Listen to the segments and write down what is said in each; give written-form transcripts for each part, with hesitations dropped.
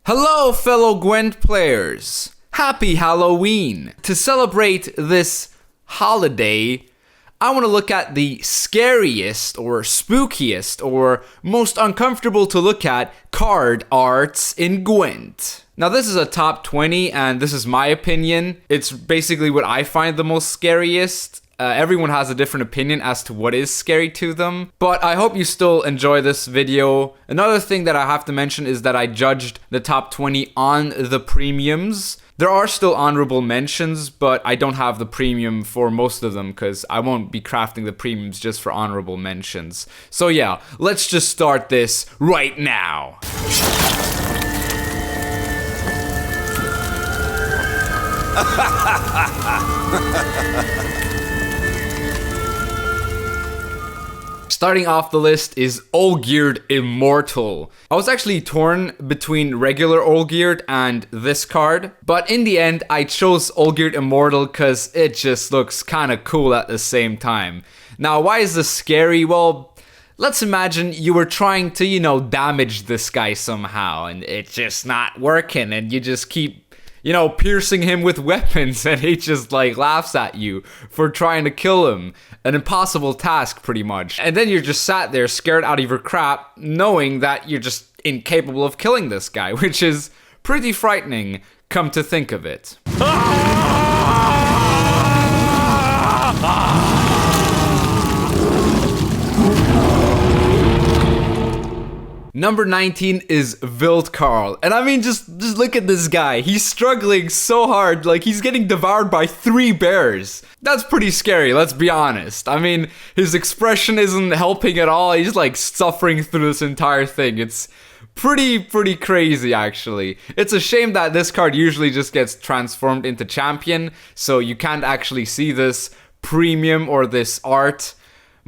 Hello, fellow Gwent players! Happy Halloween! To celebrate this holiday, I want to look at the scariest or spookiest or most uncomfortable to look at card arts in Gwent. Now this is a top 20 and this is my opinion. It's basically what I find the most scariest. Everyone has a different opinion as to what is scary to them, but I hope you still enjoy this video. Another thing that I have to mention is that I judged the top 20 on the premiums. There are still honorable mentions, but I don't have the premium for most of them because I won't be crafting the premiums just for honorable mentions. So yeah, let's just start this right now. Starting off the list is Gear Immortal. I was actually torn between regular Gear and this card, but in the end I chose Gear Immortal because it just looks kind of cool at the same time. Now why is this scary? Well, let's imagine you were trying to, damage this guy somehow and it's just not working and you just keep piercing him with weapons and he just laughs at you for trying to kill him. An impossible task pretty much. And then you're just sat there scared out of your crap knowing that you're just incapable of killing this guy, which is pretty frightening, come to think of it. Number 19 is Wildkarl. And I mean, just look at this guy. He's struggling so hard, he's getting devoured by 3 bears. That's pretty scary, let's be honest. I mean, his expression isn't helping at all. He's suffering through this entire thing. It's pretty crazy, actually. It's a shame that this card usually just gets transformed into champion, so you can't actually see this premium or this art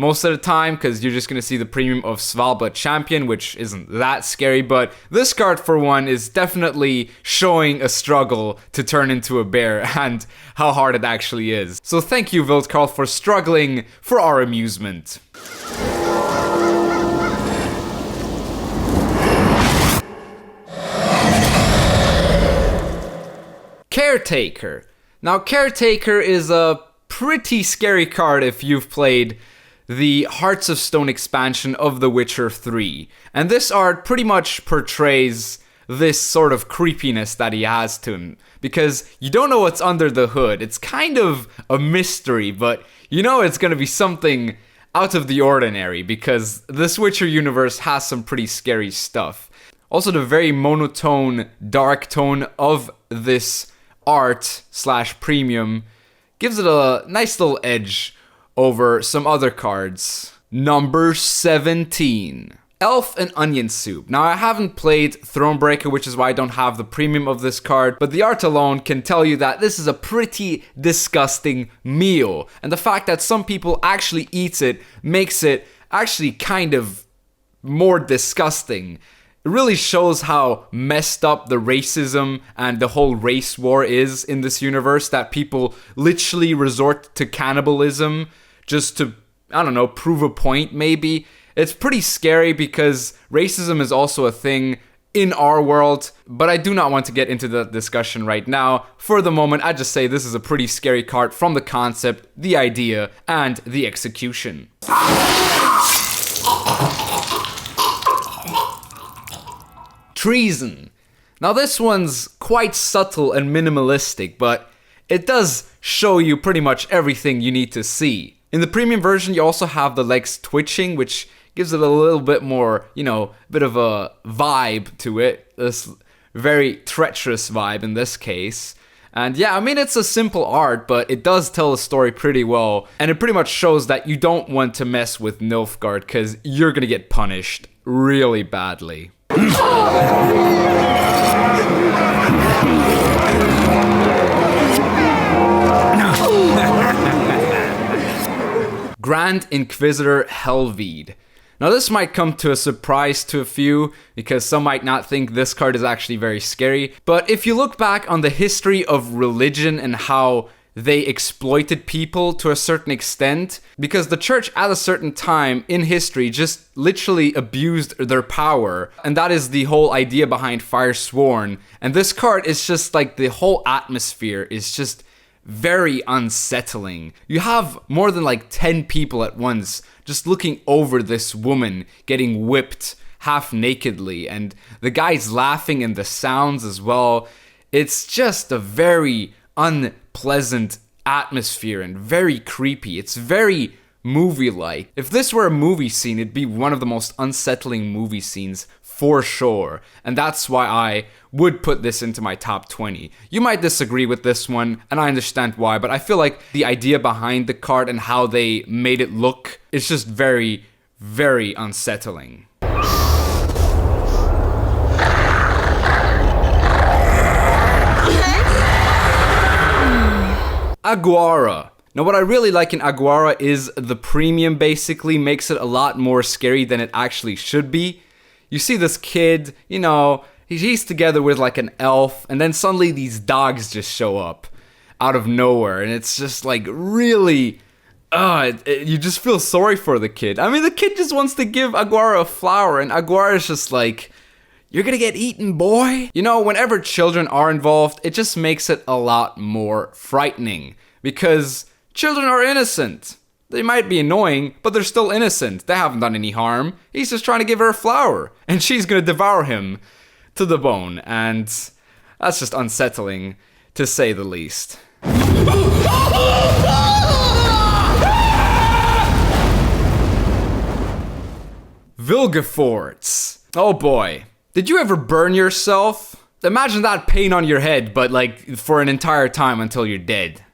most of the time, because you're just going to see the premium of Svalbard Champion, which isn't that scary, but this card, for one, is definitely showing a struggle to turn into a bear, and how hard it actually is. So thank you, Wildkarl, for struggling for our amusement. Caretaker. Now, Caretaker is a pretty scary card if you've played the Hearts of Stone expansion of The Witcher 3. And this art pretty much portrays this sort of creepiness that he has to him, because you don't know what's under the hood. It's kind of a mystery, but it's going to be something out of the ordinary, because this Witcher universe has some pretty scary stuff. Also, the very monotone, dark tone of this art / premium gives it a nice little edge over some other cards. Number 17. Elf and Onion Soup. Now, I haven't played Thronebreaker, which is why I don't have the premium of this card, but the art alone can tell you that this is a pretty disgusting meal. And the fact that some people actually eat it makes it actually kind of more disgusting. It really shows how messed up the racism and the whole race war is in this universe, that people literally resort to cannibalism just to, prove a point maybe. It's pretty scary because racism is also a thing in our world, but I do not want to get into that discussion right now. For the moment, I just say this is a pretty scary card from the concept, the idea, and the execution. Treason. Now this one's quite subtle and minimalistic, but it does show you pretty much everything you need to see. In the premium version, you also have the legs twitching, which gives it a little bit more, bit of a vibe to it. This very treacherous vibe in this case. And yeah, I mean, it's a simple art, but it does tell a story pretty well. And it pretty much shows that you don't want to mess with Nilfgaard, because you're gonna get punished really badly. Grand Inquisitor Helvede. Now this might come to a surprise to a few, because some might not think this card is actually very scary, but if you look back on the history of religion and how they exploited people to a certain extent, because the church at a certain time in history just literally abused their power, and that is the whole idea behind Firesworn. And this card is just like, the whole atmosphere is just very unsettling. You have more than like 10 people at once just looking over this woman getting whipped half nakedly, and the guy's laughing and the sounds as well. It's just a very unpleasant atmosphere and very creepy. It's very movie-like. If this were a movie scene, it'd be one of the most unsettling movie scenes for sure. And that's why I would put this into my top 20. You might disagree with this one, and I understand why, but I feel like the idea behind the card and how they made it look is just very, very unsettling. Guara. Now, what I really like in Guara is the premium basically makes it a lot more scary than it actually should be. You see this kid, you know, he's together with like an elf, and then suddenly these dogs just show up out of nowhere, and it's just like really, you just feel sorry for the kid. I mean, the kid just wants to give Guara a flower, and Guara is just like, you're gonna get eaten, boy. You know, whenever children are involved, it just makes it a lot more frightening, because children are innocent. They might be annoying, but they're still innocent. They haven't done any harm. He's just trying to give her a flower, and she's gonna devour him to the bone, and that's just unsettling, to say the least. Vilgefortz. Oh boy. Did you ever burn yourself? Imagine that pain on your head, but like for an entire time until you're dead.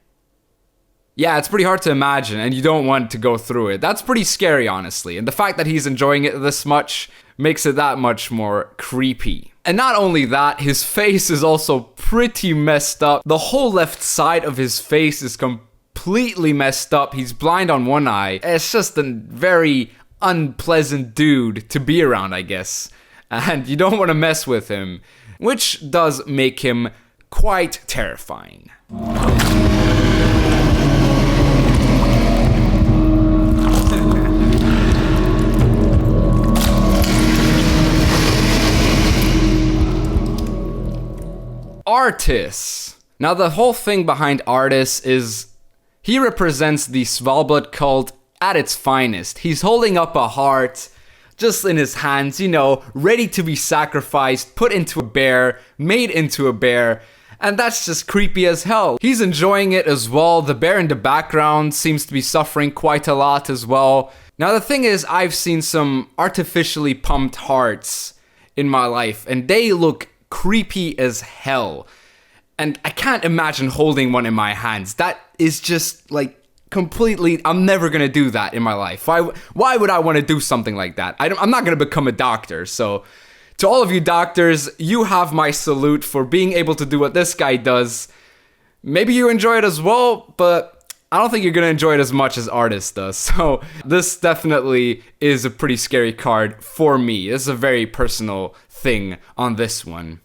Yeah, it's pretty hard to imagine, and you don't want to go through it. That's pretty scary, honestly. And the fact that he's enjoying it this much makes it that much more creepy. And not only that, his face is also pretty messed up. The whole left side of his face is completely messed up. He's blind on one eye. It's just a very unpleasant dude to be around, I guess. And you don't want to mess with him, which does make him quite terrifying. Artis. Now, the whole thing behind Artis is he represents the Svalbard cult at its finest. He's holding up a heart just in his hands, you know, ready to be sacrificed, put into a bear, made into a bear, and that's just creepy as hell. He's enjoying it as well. The bear in the background seems to be suffering quite a lot as well. Now, the thing is, I've seen some artificially pumped hearts in my life, and they look creepy as hell. And I can't imagine holding one in my hands. That is just like completely, I'm never gonna do that in my life. Why would I want to do something like that? I'm not gonna become a doctor. So to all of you doctors, you have my salute for being able to do what this guy does. Maybe you enjoy it as well, but I don't think you're gonna enjoy it as much as Artis does. So this definitely is a pretty scary card for me. This is a very personal thing on this one.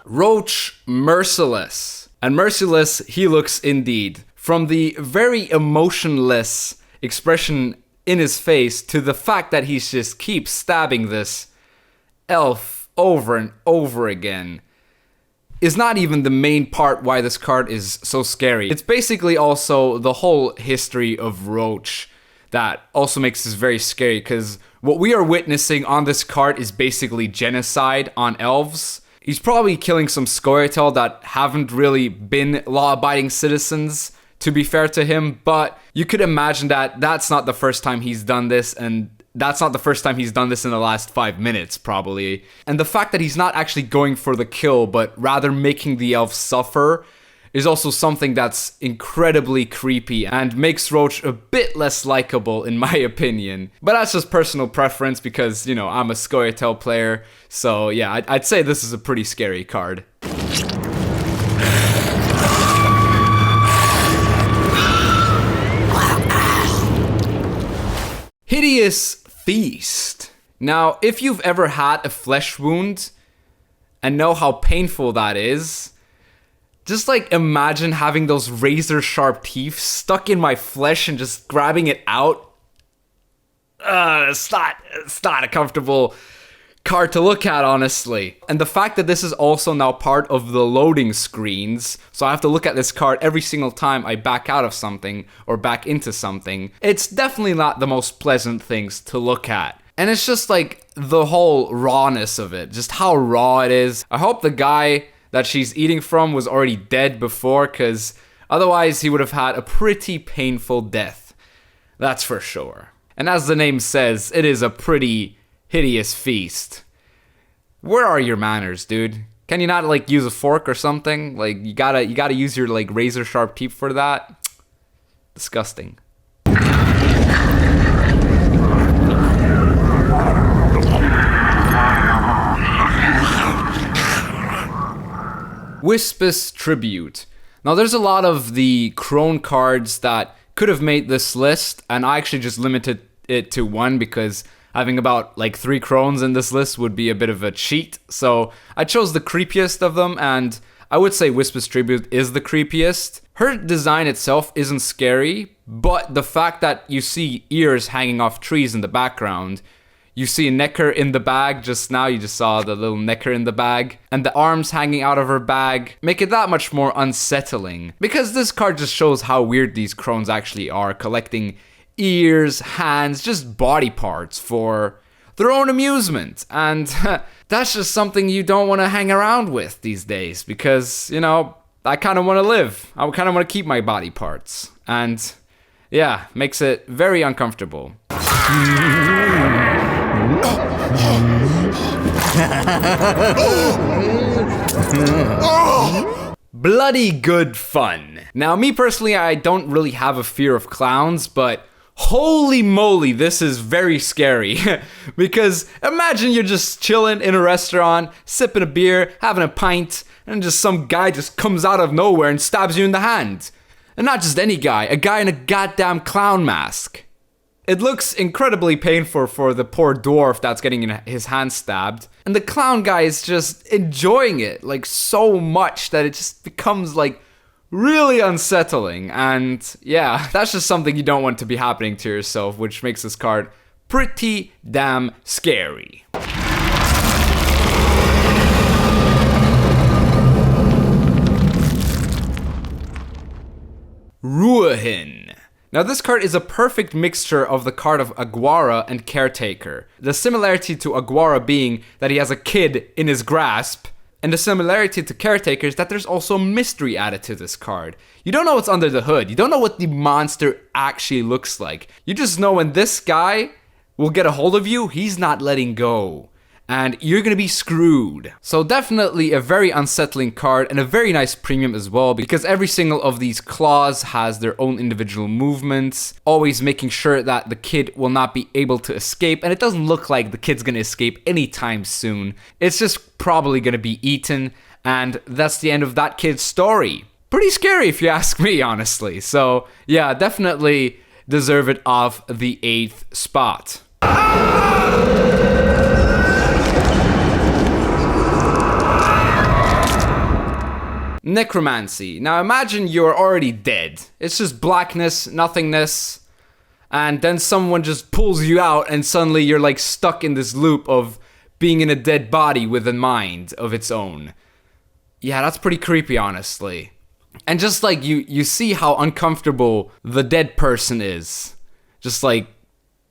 Roche Merciless. And merciless he looks indeed. From the very emotionless expression in his face to the fact that he just keeps stabbing this elf over and over again is not even the main part why this card is so scary. It's basically also the whole history of Roche that also makes this very scary, because what we are witnessing on this card is basically genocide on elves. He's probably killing some Scoia'tael that haven't really been law-abiding citizens, to be fair to him, but you could imagine that that's not the first time he's done this, and that's not the first time he's done this in the last 5 minutes, probably. And the fact that he's not actually going for the kill, but rather making the elves suffer, is also something that's incredibly creepy and makes Roche a bit less likable, in my opinion. But that's just personal preference because, you know, I'm a Scoia'tael player, so yeah, I'd say this is a pretty scary card. Hideous Feast. Now, if you've ever had a flesh wound and know how painful that is, just like imagine having those razor sharp teeth stuck in my flesh and just grabbing it out. It's not a comfortable card to look at, honestly. And the fact that this is also now part of the loading screens, so I have to look at this card every single time I back out of something or back into something, it's definitely not the most pleasant things to look at. And it's just like the whole rawness of it, just how raw it is. I hope the guy that she's eating from was already dead before, because otherwise he would have had a pretty painful death. That's for sure. And as the name says, it is a pretty hideous feast. Where are your manners, dude? Can you not like use a fork or something? Like you gotta use your like razor sharp teeth for that? Disgusting. Wispus Tribute. Now there's a lot of the crone cards that could have made this list, and I actually just limited it to one because having about like 3 crones in this list would be a bit of a cheat. So I chose the creepiest of them, and I would say Wispus Tribute is the creepiest. Her design itself isn't scary, but the fact that you see ears hanging off trees in the background, you see a necker in the bag just now, you just saw the little necker in the bag, and the arms hanging out of her bag make it that much more unsettling. Because this card just shows how weird these crones actually are, collecting ears, hands, just body parts for their own amusement. And that's just something you don't want to hang around with these days, because, you know, I kind of want to live. I kind of want to keep my body parts. And yeah, makes it very uncomfortable. Bloody good fun. Now, me personally, I don't really have a fear of clowns, but holy moly, this is very scary. Because imagine you're just chilling in a restaurant, sipping a beer, having a pint, and just some guy just comes out of nowhere and stabs you in the hand. And not just any guy, a guy in a goddamn clown mask. It looks incredibly painful for the poor dwarf that's getting his hand stabbed. And the clown guy is just enjoying it, like, so much that it just becomes, like, really unsettling. And yeah, that's just something you don't want to be happening to yourself, which makes this card pretty damn scary. Ruahin. Now this card is a perfect mixture of the card of Guara and Caretaker. The similarity to Guara being that he has a kid in his grasp, and the similarity to Caretaker is that there's also mystery added to this card. You don't know what's under the hood, you don't know what the monster actually looks like. You just know when this guy will get a hold of you, he's not letting go. And you're gonna be screwed. So definitely a very unsettling card and a very nice premium as well, because every single of these claws has their own individual movements, always making sure that the kid will not be able to escape, and it doesn't look like the kid's gonna escape anytime soon. It's just probably gonna be eaten, and that's the end of that kid's story. Pretty scary if you ask me, honestly. So yeah, definitely deserve it off the 8th spot. Necromancy. Now imagine you're already dead. It's just blackness, nothingness, and then someone just pulls you out and suddenly you're like stuck in this loop of being in a dead body with a mind of its own. Yeah, that's pretty creepy, honestly. And just like you see how uncomfortable the dead person is. Just like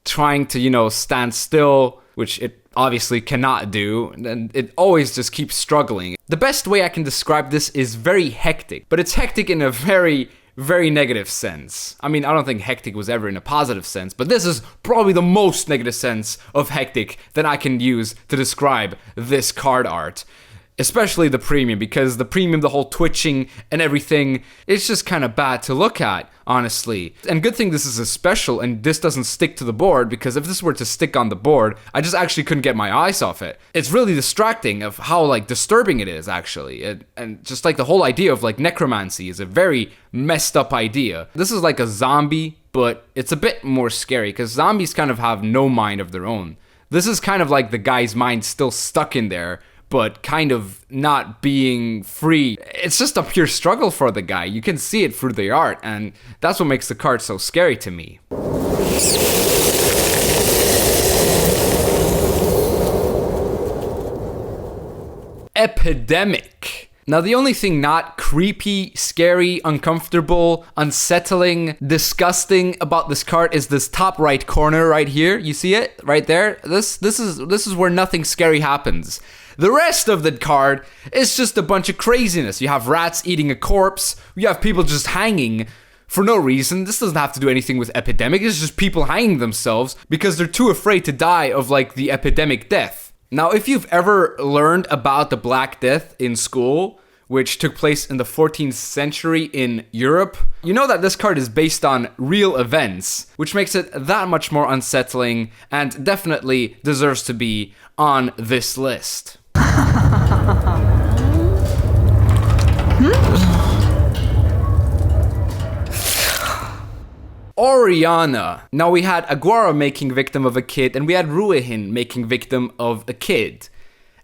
trying to, you know, stand still, which it obviously cannot do, and it always just keeps struggling. The best way I can describe this is very hectic, but it's hectic in a very, very negative sense. I mean, I don't think hectic was ever in a positive sense, but this is probably the most negative sense of hectic that I can use to describe this card art. Especially the premium, because the premium, the whole twitching and everything, it's just kind of bad to look at, honestly. And good thing this is a special and this doesn't stick to the board, because if this were to stick on the board, I just actually couldn't get my eyes off it. It's really distracting of how like disturbing it is, actually. And just like the whole idea of like necromancy is a very messed up idea. This is like a zombie, but it's a bit more scary because zombies kind of have no mind of their own. This is kind of like the guy's mind still stuck in there, but kind of not being free. It's just a pure struggle for the guy. You can see it through the art, and that's what makes the card so scary to me. Epidemic. Now, the only thing not creepy, scary, uncomfortable, unsettling, disgusting about this card is this top right corner right here. You see it right there? This is where nothing scary happens. The rest of the card is just a bunch of craziness. You have rats eating a corpse. You have people just hanging for no reason. This doesn't have to do anything with epidemic. It's just people hanging themselves because they're too afraid to die of like the epidemic death. Now, if you've ever learned about the Black Death in school, which took place in the 14th century in Europe, you know that this card is based on real events, which makes it that much more unsettling and definitely deserves to be on this list. Oriana. Now we had a Guara making victim of a kid, and we had Ruehin making victim of a kid.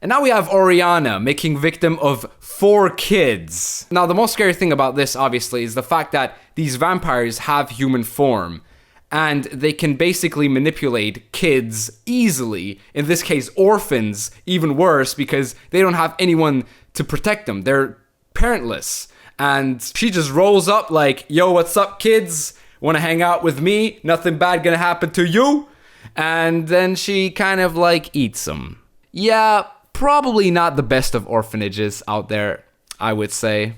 And now we have Oriana making victim of 4 kids. Now the most scary thing about this, obviously, is the fact that these vampires have human form. And they can basically manipulate kids easily. In this case, orphans, even worse, because they don't have anyone to protect them. They're parentless. And she just rolls up like, yo, what's up, kids? Want to hang out with me? Nothing bad gonna happen to you? And then she kind of like eats them. Yeah, probably not the best of orphanages out there, I would say.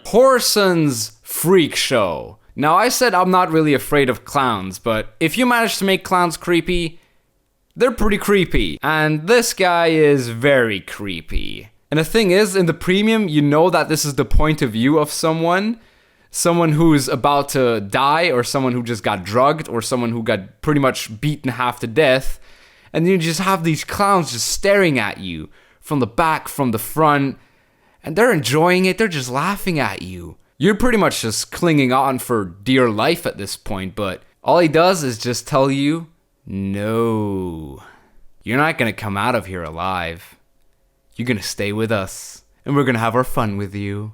Horson's Freakshow. Now, I said I'm not really afraid of clowns, but if you manage to make clowns creepy, they're pretty creepy. And this guy is very creepy. And the thing is, in the premium, you know that this is the point of view of someone who's about to die, or someone who just got drugged, or someone who got pretty much beaten half to death. And you just have these clowns just staring at you from the back, from the front, and they're enjoying it. They're just laughing at you. You're pretty much just clinging on for dear life at this point, but all he does is just tell you, no, you're not gonna come out of here alive. You're gonna stay with us, and we're gonna have our fun with you.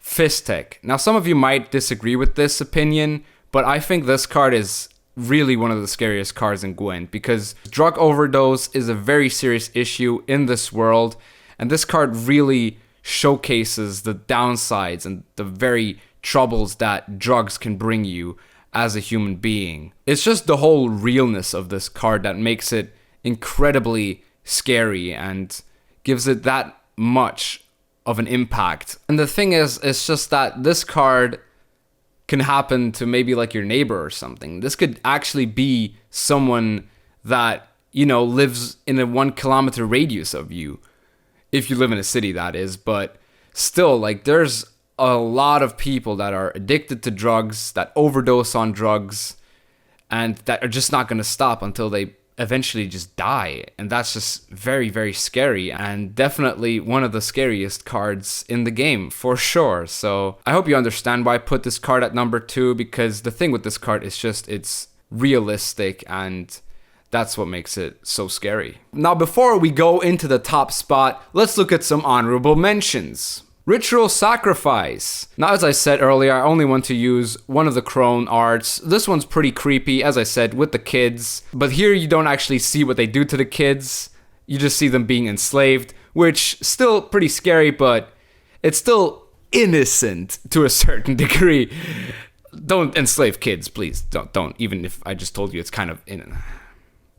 Fistic. Now, some of you might disagree with this opinion, but I think this card is really one of the scariest cards in Gwent, because drug overdose is a very serious issue in this world, and this card really showcases the downsides and the very troubles that drugs can bring you as a human being. It's just the whole realness of this card that makes it incredibly scary and gives it that much of an impact. And the thing is, it's just that this card can happen to maybe like your neighbor or something. This could actually be someone that, you know, lives in a 1 kilometer radius of you. If you live in a city, that is. But still, like, there's a lot of people that are addicted to drugs, that overdose on drugs, and that are just not going to stop until they eventually just die. And that's just very, very scary, and definitely one of the scariest cards in the game, for sure. So I hope you understand why I put this card at number 2, because the thing with this card is just it's realistic, and that's what makes it so scary. Now, before we go into the top spot, let's look at some honorable mentions. Ritual Sacrifice. Now, as I said earlier, I only want to use one of the crone arts. This one's pretty creepy, as I said, with the kids. But here you don't actually see what they do to the kids. You just see them being enslaved, which still pretty scary, but it's still innocent to a certain degree. Don't enslave kids, please. Don't. Even if I just told you it's kind of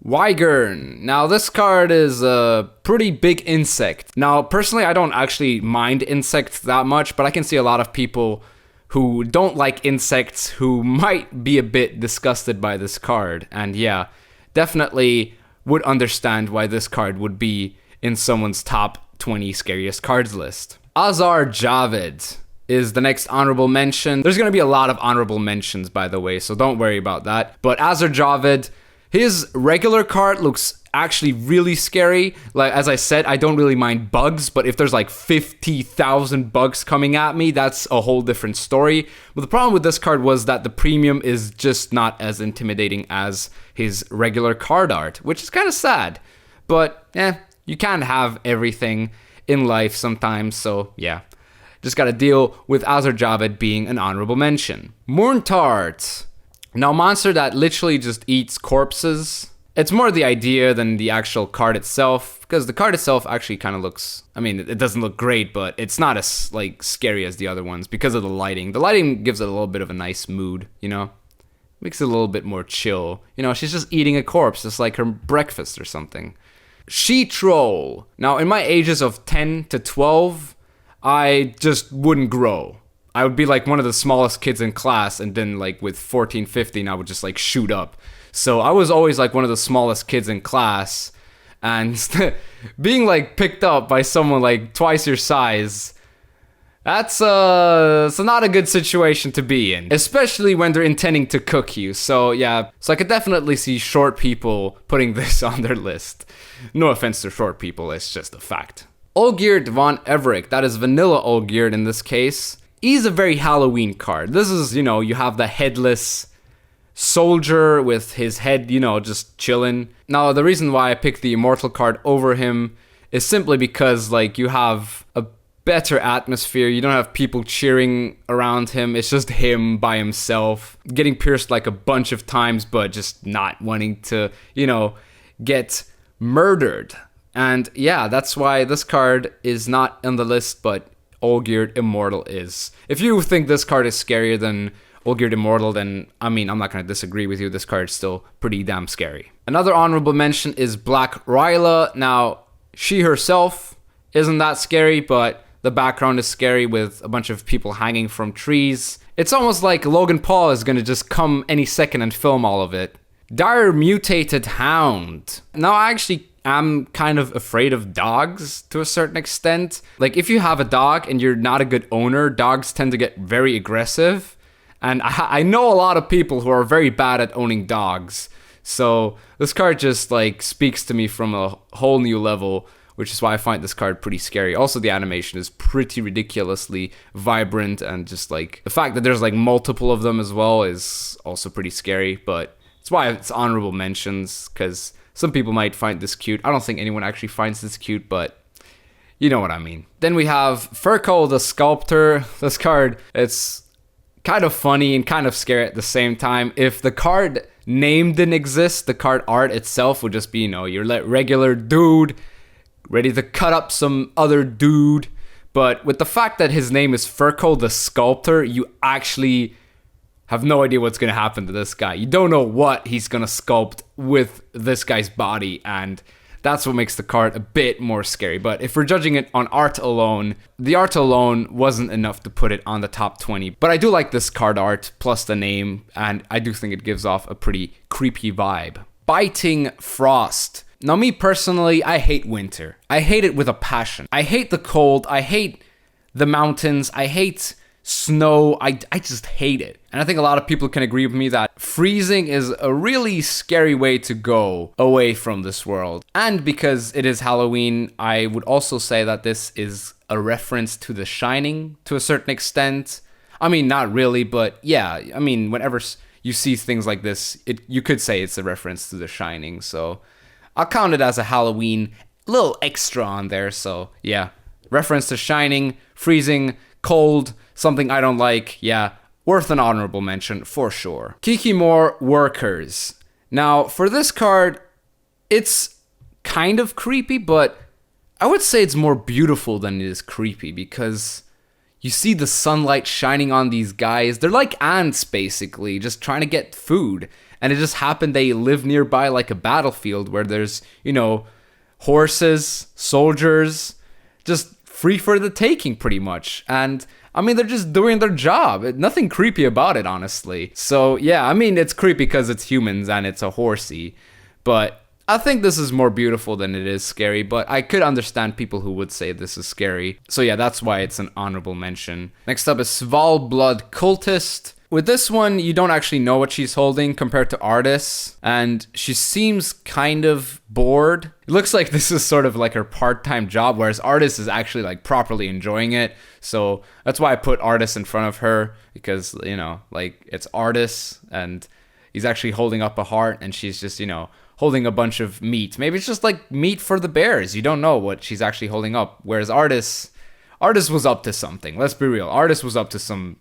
Wyvern. Now, this card is a pretty big insect. Now, personally, I don't actually mind insects that much, but I can see a lot of people who don't like insects who might be a bit disgusted by this card. And yeah, definitely would understand why this card would be in someone's top 20 scariest cards list. Azar Javed is the next honorable mention. There's going to be a lot of honorable mentions, by the way, so don't worry about that. But Azar Javed, His regular card looks actually really scary. Like, as I said, I don't really mind bugs, but if there's like 50,000 bugs coming at me, that's a whole different story. But the problem with this card was that the premium is just not as intimidating as his regular card art, which is kind of sad. But, you can't have everything in life sometimes, so yeah. Just gotta deal with Azar Javed being an honorable mention. Morn tardes. Now, monster that literally just eats corpses. It's more the idea than the actual card itself, because the card itself actually kind of looks, I mean, it doesn't look great, but it's not as like scary as the other ones because of the lighting. The lighting gives it a little bit of a nice mood, you know? Makes it a little bit more chill. You know, she's just eating a corpse, just like her breakfast or something. She troll. Now, in my ages of 10 to 12, I just wouldn't grow. I would be like one of the smallest kids in class, and then like with 14, 15, I would just like shoot up. So I was always like one of the smallest kids in class, and being like picked up by someone like twice your size, that's not a good situation to be in, especially when they're intending to cook you. So yeah, so I could definitely see short people putting this on their list. No offense to short people, it's just a fact. Olgierd von Everik, that is vanilla Olgierd in this case. He's a very Halloween card. This is, you know, you have the headless soldier with his head, you know, just chilling. Now, the reason why I picked the Immortal card over him is simply because, like, you have a better atmosphere. You don't have people cheering around him. It's just him by himself, getting pierced like a bunch of times, but just not wanting to, you know, get murdered. And yeah, that's why this card is not on the list, but Olgierd Immortal is. If you think this card is scarier than Olgierd Immortal, then, I mean, I'm not going to disagree with you. This card is still pretty damn scary. Another honorable mention is Black Rila. Now, she herself isn't that scary, but the background is scary with a bunch of people hanging from trees. It's almost like Logan Paul is going to just come any second and film all of it. Dier mutated hound. Now, I'm kind of afraid of dogs to a certain extent. Like, if you have a dog and you're not a good owner, dogs tend to get very aggressive. And I know a lot of people who are very bad at owning dogs. So this card just like speaks to me from a whole new level, which is why I find this card pretty scary. Also, the animation is pretty ridiculously vibrant, and just like the fact that there's like multiple of them as well is also pretty scary. But it's why it's honorable mentions, because some people might find this cute. I don't think anyone actually finds this cute, but you know what I mean. Then we have Furcal the Sculptor. This card, it's kind of funny and kind of scary at the same time. If the card name didn't exist, the card art itself would just be, you know, your regular dude ready to cut up some other dude. But with the fact that his name is Furcal the Sculptor, you actually have no idea what's going to happen to this guy. You don't know what he's going to sculpt with this guy's body, and that's what makes the card a bit more scary. But if we're judging it on art alone, the art alone wasn't enough to put it on the top 20. But I do like this card art plus the name, and I do think it gives off a pretty creepy vibe. Biting Frost. Now, me personally, I hate winter. I hate it with a passion. I hate the cold. I hate the mountains. I hate snow. I just hate it. And I think a lot of people can agree with me that freezing is a really scary way to go away from this world. And because it is Halloween, I would also say that this is a reference to The Shining to a certain extent. I mean, not really, but yeah, I mean, whenever you see things like this, you could say it's a reference to The Shining. So I'll count it as a Halloween little extra on there. So yeah, reference to Shining, freezing, cold, something I don't like, yeah, worth an honorable mention for sure. Kikimor Workers. Now, for this card, it's kind of creepy, but I would say it's more beautiful than it is creepy, because you see the sunlight shining on these guys. They're like ants, basically, just trying to get food. And it just happened they live nearby like a battlefield where there's, you know, horses, soldiers, just free for the taking pretty much. And I mean, they're just doing their job. Nothing creepy about it, honestly. So yeah, I mean, it's creepy because it's humans and it's a horsey. But I think this is more beautiful than it is scary. But I could understand people who would say this is scary. So yeah, that's why it's an honorable mention. Next up is Svalblood Cultist. With this one, you don't actually know what she's holding compared to Artis, and she seems kind of bored. It looks like this is sort of like her part-time job, whereas Artis is actually like properly enjoying it. So that's why I put Artis in front of her, because, you know, like it's Artis and he's actually holding up a heart and she's just, you know, holding a bunch of meat. Maybe it's just like meat for the bears. You don't know what she's actually holding up. Whereas Artis was up to something. Let's be real. Artis was up to some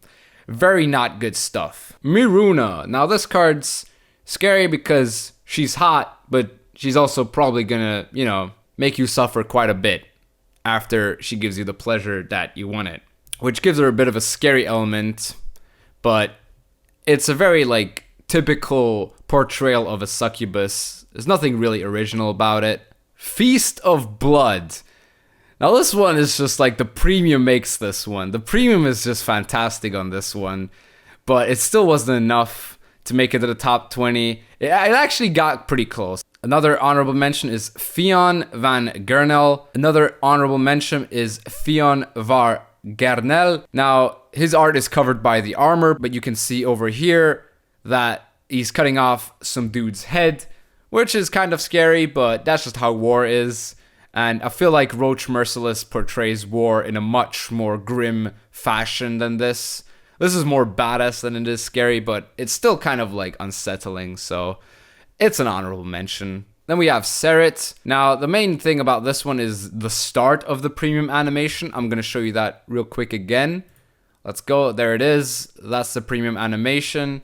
very not good stuff. Meruna. Now this card's scary because she's hot, but she's also probably gonna, you know, make you suffer quite a bit after she gives you the pleasure that you wanted, which gives her a bit of a scary element, but it's a very like typical portrayal of a succubus. There's nothing really original about it. Feast of Blood. Now this one is just like the premium makes this one. The premium is just fantastic on this one, but it still wasn't enough to make it to the top 20. It actually got pretty close. Another honorable mention is Theon Van Garnell. Another honorable mention is Theon Van Garnell. Now his art is covered by the armor, but you can see over here that he's cutting off some dude's head, which is kind of scary, but that's just how war is. And I feel like Roche Merciless portrays war in a much more grim fashion than this. This is more badass than it is scary, but it's still kind of like unsettling, so it's an honorable mention. Then we have Sarat. Now, the main thing about this one is the start of the premium animation. I'm going to show you that real quick again. Let's go. There it is. That's the premium animation.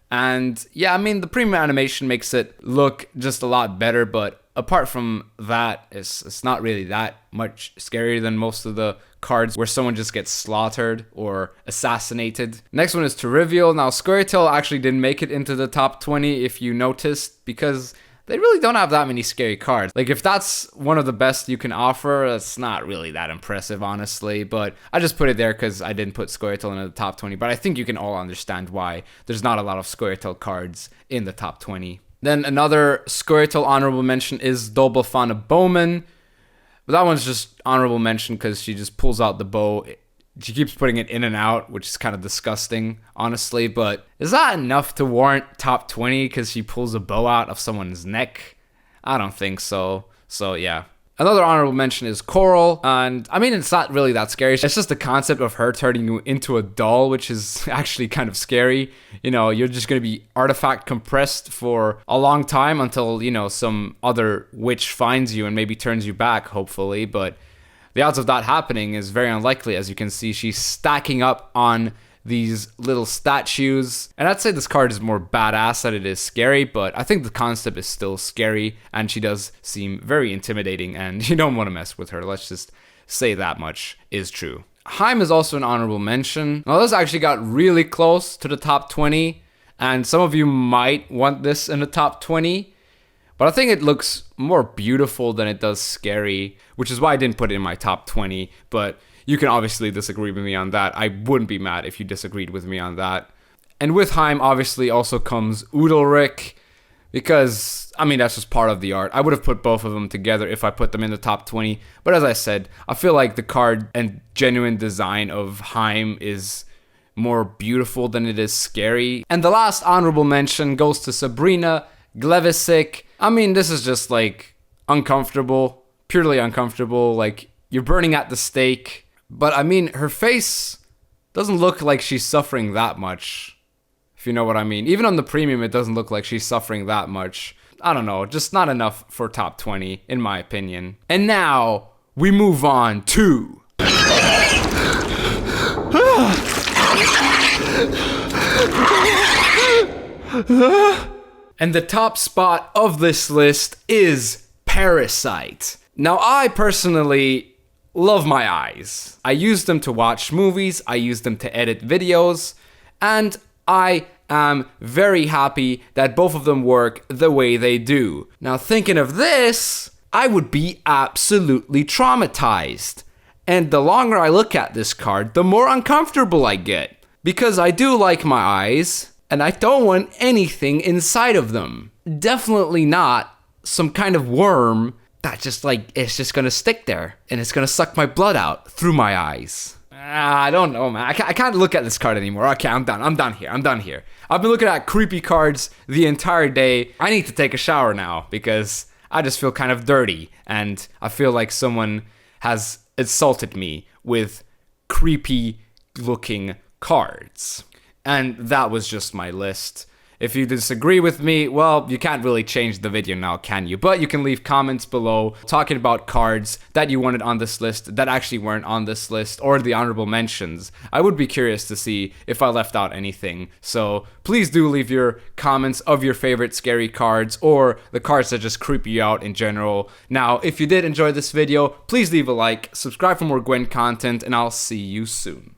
And yeah, I mean, the premium animation makes it look just a lot better, but apart from that, it's not really that much scarier than most of the cards where someone just gets slaughtered or assassinated. Next one is Trivial. Now, Squirtle actually didn't make it into the top 20 if you noticed, because they really don't have that many scary cards. Like, if that's one of the best you can offer, that's not really that impressive, honestly. But I just put it there because I didn't put Squirtle in the top 20. But I think you can all understand why there's not a lot of Squirtle cards in the top 20. Then another Squirtle honorable mention is Double Fauna Bowman. But that one's just honorable mention because she just pulls out the bow. She keeps putting it in and out, which is kind of disgusting, honestly. But is that enough to warrant top 20 because she pulls a bow out of someone's neck? I don't think so. So yeah. Another honorable mention is Coral, and I mean, it's not really that scary. It's just the concept of her turning you into a doll, which is actually kind of scary. You know, you're just going to be artifact compressed for a long time until, you know, some other witch finds you and maybe turns you back, hopefully. But the odds of that happening is very unlikely. As you can see, she's stacking up on these little statues, and I'd say this card is more badass than it is scary, but I think the concept is still scary, and she does seem very intimidating, and you don't want to mess with her. Let's just say that much is true. Hime is also an honorable mention. Now this actually got really close to the top 20, and some of you might want this in the top 20, but I think it looks more beautiful than it does scary, which is why I didn't put it in my top 20, but you can obviously disagree with me on that. I wouldn't be mad if you disagreed with me on that. And with Hime, obviously, also comes Doodle Rick, because, I mean, that's just part of the art. I would have put both of them together if I put them in the top 20. But as I said, I feel like the card and genuine design of Hime is more beautiful than it is scary. And the last honorable mention goes to Sabrina Glevisic. I mean, this is just, like, uncomfortable. Purely uncomfortable. Like, you're burning at the stake. But, I mean, her face doesn't look like she's suffering that much, if you know what I mean. Even on the premium, it doesn't look like she's suffering that much. I don't know, just not enough for top 20, in my opinion. And now, we move on to... And the top spot of this list is Parasite. Now, I personally love my eyes. I use them to watch movies, I use them to edit videos, and I am very happy that both of them work the way they do. Now, thinking of this, I would be absolutely traumatized. And the longer I look at this card, the more uncomfortable I get. Because I do like my eyes, and I don't want anything inside of them. Definitely not some kind of worm that just like, it's just gonna stick there and it's gonna suck my blood out through my eyes. I don't know, man. I can't look at this card anymore. Okay, I'm done. I'm done here. I've been looking at creepy cards the entire day. I need to take a shower now because I just feel kind of dirty. And I feel like someone has insulted me with creepy looking cards. And that was just my list. If you disagree with me, well, you can't really change the video now, can you? But you can leave comments below talking about cards that you wanted on this list that actually weren't on this list, or the honorable mentions. I would be curious to see if I left out anything. So please do leave your comments of your favorite scary cards, or the cards that just creep you out in general. Now, if you did enjoy this video, please leave a like, subscribe for more Gwent content, and I'll see you soon.